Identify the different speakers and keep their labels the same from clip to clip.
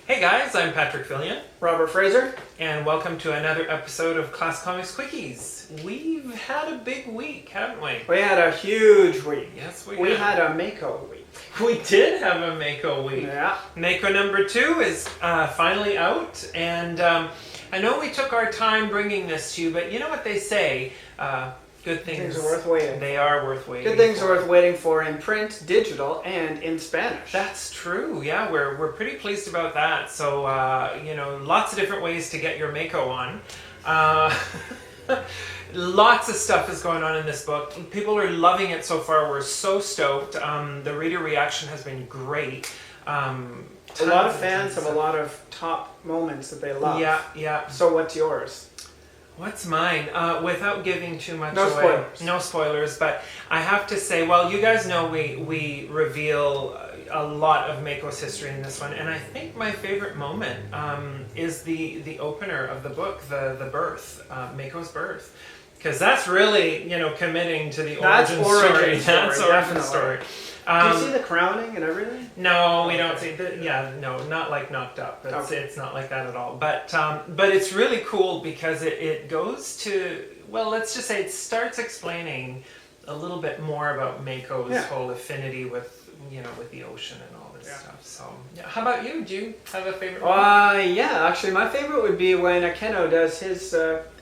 Speaker 1: Hey guys, I'm Patrick Fillion.
Speaker 2: Robert Fraser.
Speaker 1: And welcome to another episode of Class Comics Quickies. We've had a big week, haven't we?
Speaker 2: We had a huge week.
Speaker 1: Yes,
Speaker 2: we had a Mako week.
Speaker 1: We did have a Mako week.
Speaker 2: Yeah.
Speaker 1: Mako number 2 is finally out, and I know we took our time bringing this to you, but you know what they say, good things
Speaker 2: are worth waiting.
Speaker 1: They are worth waiting.
Speaker 2: Good things are worth waiting for in print, digital, and in Spanish.
Speaker 1: That's true. Yeah, we're pretty pleased about that. So lots of different ways to get your Mako on. Lots of stuff is going on in this book. People are loving it so far. We're so stoked. The reader reaction has been great.
Speaker 2: A lot of fans have a lot of top moments that they love.
Speaker 1: Yeah.
Speaker 2: So what's yours?
Speaker 1: What's mine? Without giving too much
Speaker 2: away.
Speaker 1: Spoilers. No spoilers, but I have to say, well, you guys know we reveal a lot of Mako's history in this one, and I think my favorite moment is the opener of the book, the birth, Mako's birth. Because that's really, committing to the origin story. That's origin story.
Speaker 2: Do you see the crowning and everything?
Speaker 1: No, we don't see not like Knocked Up. It's not like that at all. But it's really cool because it goes to, well, let's just say it starts explaining a little bit more about Mako's whole affinity with the ocean and all this stuff. So, how about you? Do you have a favorite one?
Speaker 2: Actually, my favorite would be when Akeno does his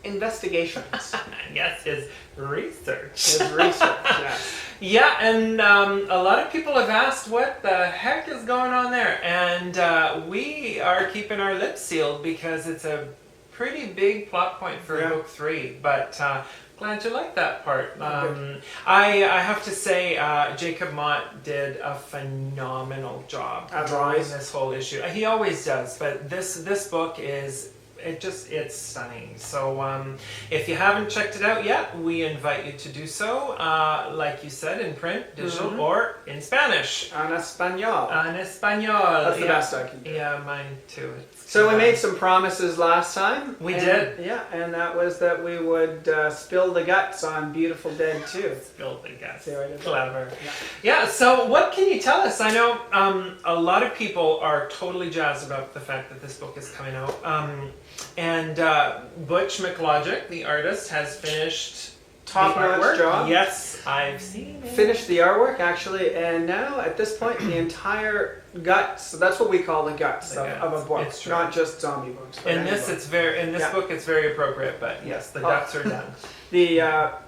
Speaker 2: investigations.
Speaker 1: Yes, his research.
Speaker 2: Yes.
Speaker 1: Yeah, and a lot of people have asked what the heck is going on there, and we are keeping our lips sealed because it's a pretty big plot point for book 3, but glad you like that part. I have to say, Jacob Mott did a phenomenal job drawing this whole issue. He always does, but this book is... it's stunning. So if you haven't checked it out yet, we invite you to do so, like you said, in print, digital, or in Spanish.
Speaker 2: En español.
Speaker 1: En español.
Speaker 2: That's the best I can do.
Speaker 1: Yeah, mine too.
Speaker 2: So we made some promises last time.
Speaker 1: We did.
Speaker 2: Yeah, and that was that we would spill the guts on Beautiful Dead 2.
Speaker 1: Spill the guts.
Speaker 2: See what I did?
Speaker 1: Clever. Yeah, so what can you tell us? I know a lot of people are totally jazzed about the fact that this book is coming out. And Butch McLogic, the artist, has finished
Speaker 2: top-notch job.
Speaker 1: Yes, I've seen it.
Speaker 2: Finished the artwork, actually, and now, at this point, the entire guts, so that's what we call the guts of a book, not just zombie books.
Speaker 1: In this book, it's very appropriate, but yes, the guts are done.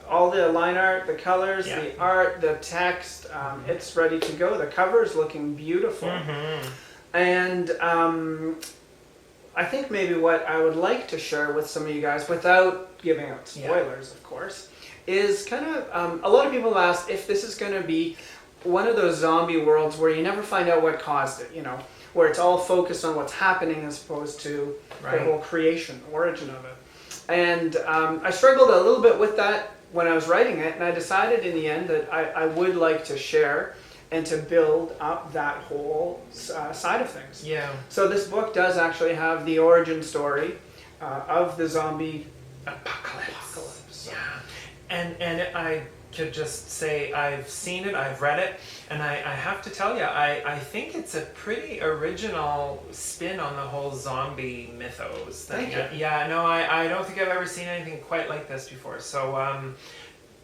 Speaker 2: All the line art, the colors, the art, the text, it's ready to go. The cover's looking beautiful. And I think maybe what I would like to share with some of you guys, without giving out spoilers, of course, is kind of, a lot of people have asked if this is going to be one of those zombie worlds where you never find out what caused it, where it's all focused on what's happening as opposed to the whole creation, origin of it. And I struggled a little bit with that when I was writing it, and I decided in the end that I would like to share and to build up that whole side of things. Yeah. So this book does actually have the origin story of the zombie apocalypse.
Speaker 1: Yeah. And I could just say I've seen it, I've read it, and I have to tell you, I think it's a pretty original spin on the whole zombie mythos thing.
Speaker 2: Thank you.
Speaker 1: Yeah, no, I don't think I've ever seen anything quite like this before. So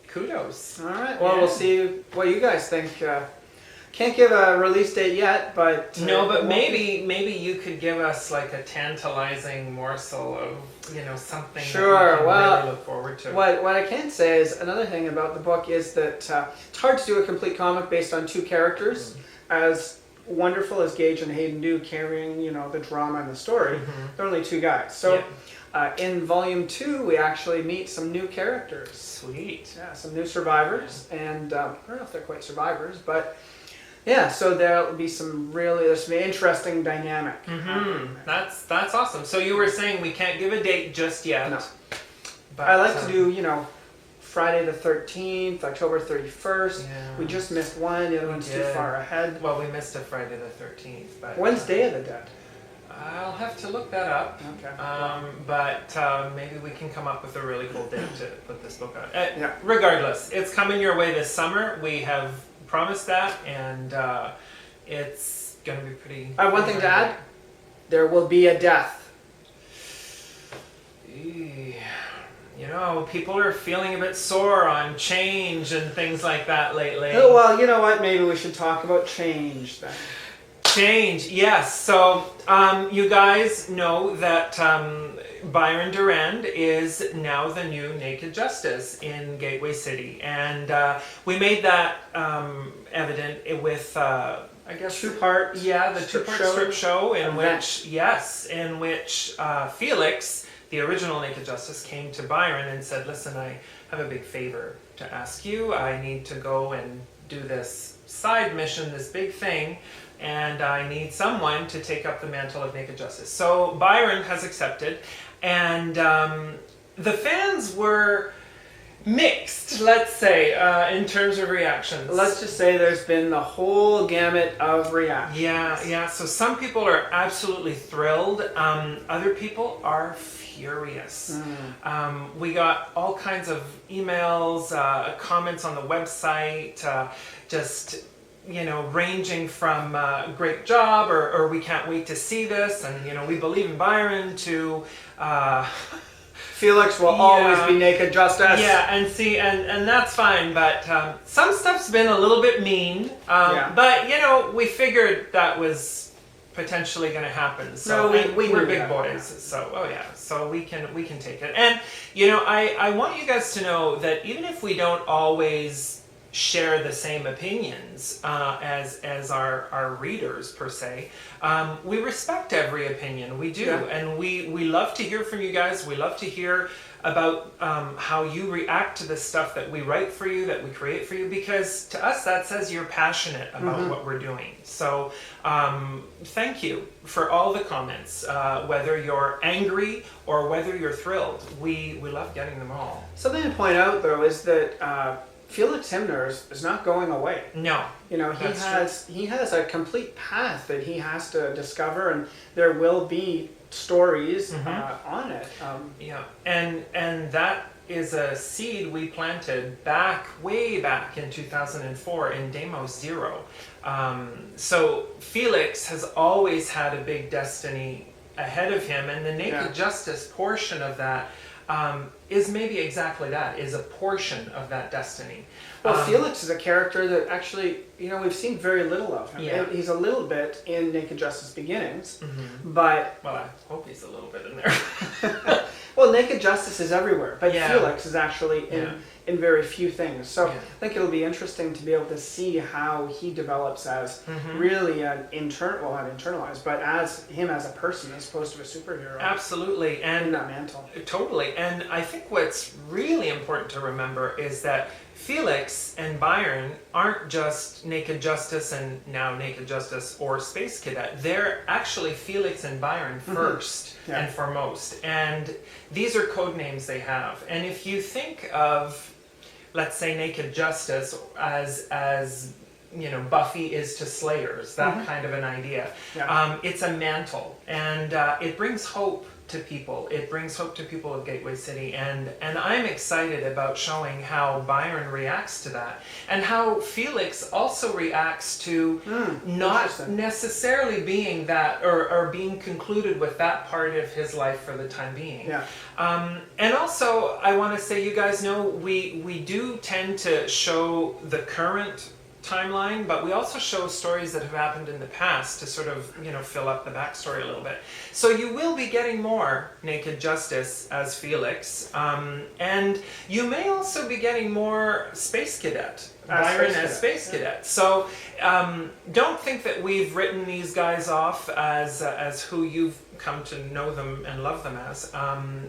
Speaker 1: kudos.
Speaker 2: All right. Well, we'll see what you guys think. Can't give a release date yet, but...
Speaker 1: No, but maybe you could give us like a tantalizing morsel of, something that we can really look forward to.
Speaker 2: What I can say is, another thing about the book is that it's hard to do a complete comic based on 2 characters, as wonderful as Gage and Hayden do carrying, the drama and the story. They're only 2 guys. So in Volume 2, we actually meet some new characters.
Speaker 1: Sweet.
Speaker 2: Yeah, some new survivors, and I don't know if they're quite survivors, but... Yeah, so there'll be there's some interesting dynamic.
Speaker 1: That's awesome. So you were saying we can't give a date just yet.
Speaker 2: No. But I like to do, Friday the 13th, October 31st. Yeah. We just missed one, the other one's too far ahead.
Speaker 1: Well, we missed a Friday the 13th. But
Speaker 2: when's Day of the Dead?
Speaker 1: I'll have to look that up.
Speaker 2: Okay.
Speaker 1: But maybe we can come up with a really cool date to put this book on. Regardless, it's coming your way this summer. We have promised that, and it's going to be pretty...
Speaker 2: I have one thing to add. there will be a death.
Speaker 1: You know, people are feeling a bit sore on change and things like that lately.
Speaker 2: Oh, well, you know what? Maybe we should talk about change then.
Speaker 1: Change, yes. So you guys know that Byron Durand is now the new Naked Justice in Gateway City. And we made that evident with, I guess...
Speaker 2: Two-part
Speaker 1: Yeah, the two-part strip show in
Speaker 2: event.
Speaker 1: which Felix, the original Naked Justice, came to Byron and said, listen, I have a big favor to ask you. I need to go and do this side mission, this big thing, and I need someone to take up the mantle of Naked Justice. So Byron has accepted, and the fans were mixed, let's say, in terms of reactions.
Speaker 2: Let's just say there's been the whole gamut of reactions.
Speaker 1: Yeah. So some people are absolutely thrilled. Other people are furious. We got all kinds of emails, comments on the website, just, you know, ranging from great job or we can't wait to see this, and, you know, we believe in Byron, to
Speaker 2: Felix will always be Naked Justice.
Speaker 1: Yeah, and that's fine, but some stuff's been a little bit mean. But, you know, we figured that was potentially going to happen. So we're big boys. So so we can take it. And, you know, I want you guys to know that even if we don't always share the same opinions as our readers per se, we respect every opinion. We do, and we love to hear from you guys. We love to hear about how you react to the stuff that we write for you, that we create for you, because to us that says you're passionate about what we're doing. So thank you for all the comments, whether you're angry or whether you're thrilled. We love getting them all.
Speaker 2: Something to point out, though, is that Felix Himner is not going away.
Speaker 1: No.
Speaker 2: You know, he has a complete path that he has to discover, and there will be stories on it.
Speaker 1: And that is a seed we planted way back in 2004 in Deimos Zero. So Felix has always had a big destiny ahead of him, and the Naked Justice portion of that is maybe exactly that, is a portion of that destiny.
Speaker 2: Well, Felix is a character that actually, you know, we've seen very little of him.
Speaker 1: Yeah.
Speaker 2: He's a little bit in Naked Justice Beginnings, but...
Speaker 1: Well, I hope he's a little bit in there.
Speaker 2: Well, Naked Justice is everywhere, but
Speaker 1: Yeah.
Speaker 2: Felix is actually in very few things. So I think it'll be interesting to be able to see how he develops as really an not internalized, but as him as a person as opposed to a superhero.
Speaker 1: Absolutely.
Speaker 2: And in that mantle.
Speaker 1: Totally. And I think what's really important to remember is that Felix and Byron aren't just Naked Justice and now Naked Justice or Space Cadet. They're actually Felix and Byron first and foremost. And these are code names they have. And if you think of, let's say, Naked Justice as you know, Buffy is to Slayers, that kind of an idea. It's a mantle, and it brings hope to people. It brings hope to people of Gateway City, and I'm excited about showing how Byron reacts to that, and how Felix also reacts to not necessarily being that, or being concluded with that part of his life for the time being. And also, I want to say, you guys know, we do tend to show the current timeline, but we also show stories that have happened in the past to sort of, you know, fill up the backstory a little bit. So you will be getting more Naked Justice as Felix, and you may also be getting more Space Cadet, Byron as Space Cadet. So don't think that we've written these guys off as who you've come to know them and love them as.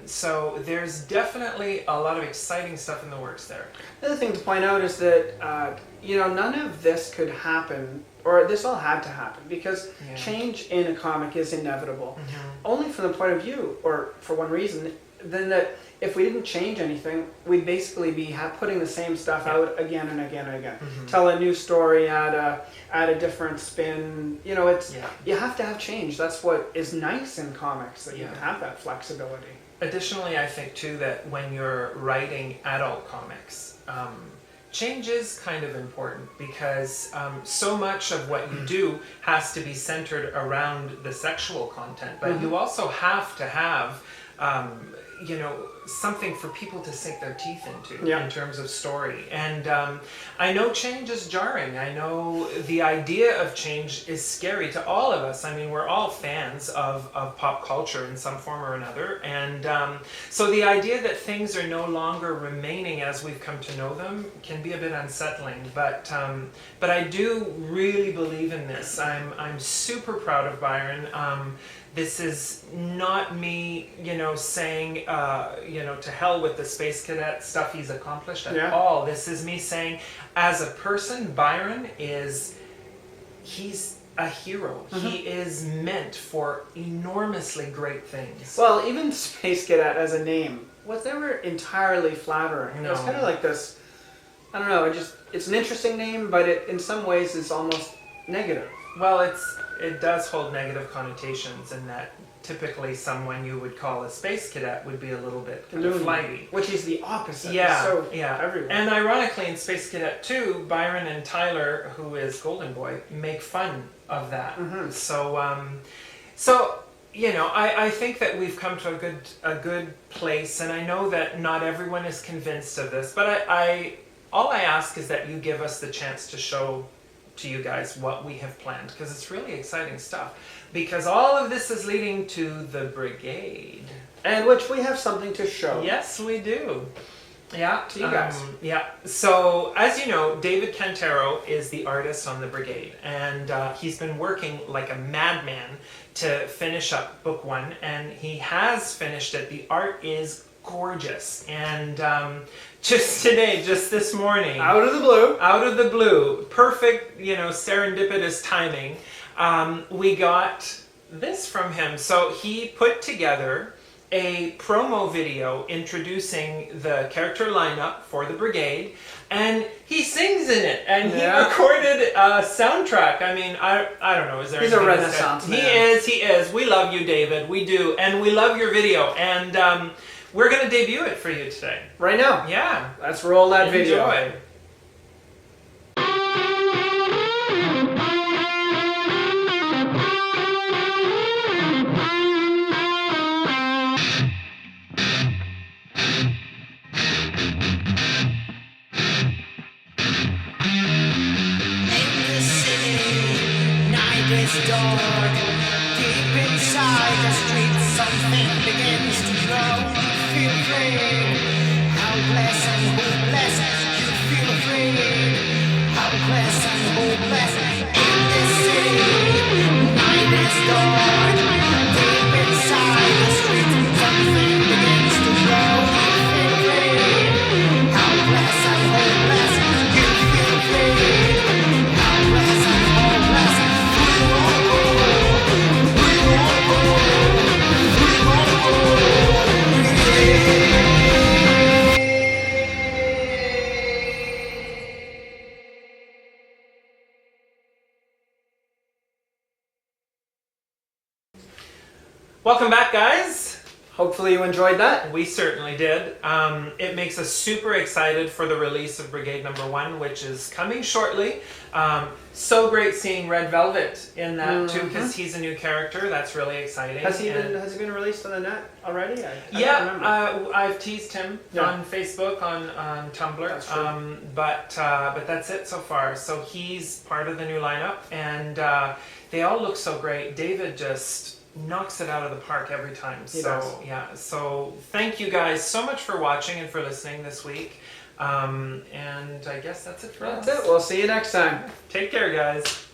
Speaker 1: So there's definitely a lot of exciting stuff in the works there.
Speaker 2: The other thing to point out is that you know, none of this could happen, or this all had to happen, because change in a comic is inevitable. Only from the point of view, or for one reason, then that if we didn't change anything, we'd basically be putting the same stuff out again and again and again. Tell a new story, add a different spin. You know, it's you have to have change. That's what is nice in comics, that you can have that flexibility.
Speaker 1: Additionally, I think too that when you're writing adult comics, change is kind of important because so much of what you do has to be centered around the sexual content, but you also have to have you know, something for people to sink their teeth into in terms of story. And I know change is jarring. I know the idea of change is scary to all of us. I mean, we're all fans of pop culture in some form or another. And so the idea that things are no longer remaining as we've come to know them can be a bit unsettling. But I do really believe in this. I'm super proud of Byron. This is not me, you know, saying, you know, to hell with the space cadet stuff he's accomplished at all. This is me saying, as a person, Byron he's a hero. He is meant for enormously great things.
Speaker 2: Well, even Space Cadet as a name was never entirely flattering.
Speaker 1: No.
Speaker 2: It was kind of like this, I don't know, it's an interesting name, but it in some ways is almost negative.
Speaker 1: Well, it does hold negative connotations in that typically someone you would call a space cadet would be a little bit kind of flighty.
Speaker 2: Which is the opposite.
Speaker 1: Yeah,
Speaker 2: so
Speaker 1: everywhere. And ironically in Space Cadet 2, Byron and Tyler, who is Golden Boy, make fun of that. So you know, I think that we've come to a good place, and I know that not everyone is convinced of this, but all I ask is that you give us the chance to show to you guys what we have planned, because it's really exciting stuff, because all of this is leading to the Brigayde,
Speaker 2: and which we have something to show.
Speaker 1: Yes, we do. Yeah,
Speaker 2: to you guys.
Speaker 1: So as you know, David Cantero is the artist on the Brigayde, and he's been working like a madman to finish up book 1, and he has finished it. The art is gorgeous, and just today, just this morning,
Speaker 2: out of the blue,
Speaker 1: perfect, you know, serendipitous timing, we got this from him. So he put together a promo video introducing the character lineup for the Brigayde, and he sings in it, and he recorded a soundtrack. I mean, I don't know, is there
Speaker 2: He's a renaissance man.
Speaker 1: He is. We love you, David. We do, and we love your video, and we're going to debut it for you today.
Speaker 2: Right now.
Speaker 1: Yeah.
Speaker 2: Let's roll that video.
Speaker 1: Enjoy.
Speaker 3: Dark, deep inside the streets, something begins to grow. You feel afraid, helpless and hopeless. You feel afraid, helpless and hopeless. In this city, night is dark, deep inside the streets, something begins to grow. You feel afraid, helpless and hopeless. You feel afraid, helpless and hopeless.
Speaker 1: Welcome back, guys.
Speaker 2: Hopefully you enjoyed that.
Speaker 1: We certainly did. It makes us super excited for the release of Brigayde #1, which is coming shortly. So great seeing Red Velvet in that too, because he's a new character. That's really exciting.
Speaker 2: Has he been released on the net already? I
Speaker 1: yeah,
Speaker 2: don't remember.
Speaker 1: I've teased him on Facebook, on Tumblr.
Speaker 2: That's true.
Speaker 1: But that's it so far. So he's part of the new lineup, and they all look so great. David just knocks it out of the park every time.
Speaker 2: He does.
Speaker 1: So thank you guys so much for watching and for listening this week. And I guess that's it for us.
Speaker 2: That's it. We'll see you next time.
Speaker 1: Take care, guys.